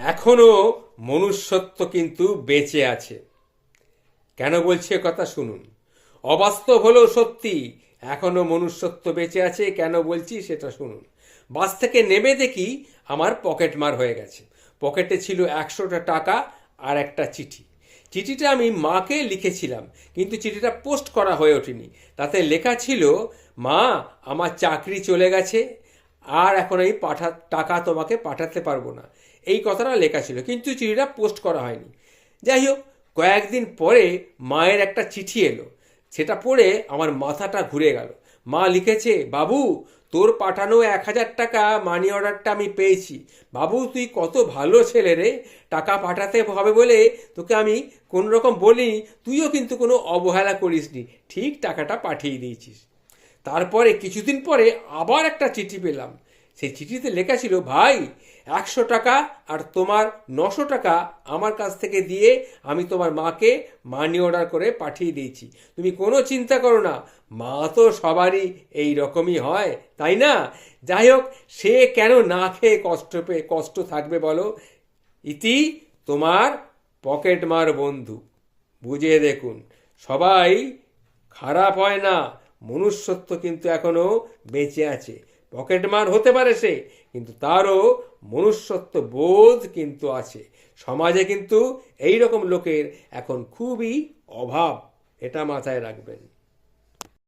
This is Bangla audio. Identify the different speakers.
Speaker 1: এখনো মনুষ্যত্ব কিন্তু বেঁচে আছে। কেন বলছি কথা শুনুন। অবাস্তব হলেও সত্যি, এখনো মনুষ্যত্ব বেঁচে আছে। কেন বলছি সেটা শুনুন। বাস থেকে নেমে দেখি আমার পকেট মার হয়ে গেছে। পকেটে ছিল 100টা টাকা আর একটা চিঠি। চিঠিটা আমি মাকে লিখেছিলাম, কিন্তু চিঠিটা পোস্ট করা হয়ে ওঠেনি। তাতে লেখা ছিল, মা, আমার চাকরি চলে গেছে, আর এখন এই টাকা তোমাকে পাঠাতে পারবো না। এই কথাটা লেখা ছিল, কিন্তু চিঠিটা পোস্ট করা হয়নি। যাই হোক, কয়েকদিন পরে মায়ের একটা চিঠি এলো। সেটা পড়ে আমার মাথাটা ঘুরে গেল। মা লিখেছে, বাবু, তোর পাঠানো 1000 টাকা মানি অর্ডারটা আমি পেয়েছি। বাবু, তুই কত ভালো ছেলে রে, টাকা পাঠাতে হবে বলে তোকে আমি কোনো রকম বলিনি, তুইও কিন্তু কোনো অবহেলা করিসনি, ঠিক টাকাটা পাঠিয়ে দিয়েছিস। তারপরে কিছুদিন পরে আবার একটা চিঠি পেলাম। সেই চিঠিতে লেখা ছিল, ভাই, 100 টাকা আর তোমার 900 টাকা আমার কাছ থেকে দিয়ে আমি তোমার মাকে মানি অর্ডার করে পাঠিয়ে দিয়েছি। তুমি কোনো চিন্তা করো না, মা তো সবারই এই রকমই হয়, তাই না? যাই হোক, সে কেন না খেয়ে কষ্ট থাকবে বলো? ইতি, তোমার পকেট মার বন্ধু। বুঝে দেখুন, সবাই খারাপ হয় না, মনুষ্যত্ব কিন্তু এখনো বেঁচে আছে। পকেটমার হতে পারে সে, কিন্তু তারও মনুষ্যত্ব বোধ কিন্তু আছে। সমাজে কিন্তু এই রকম লোকের এখন খুবই অভাব, এটা মাথায় রাখবেন।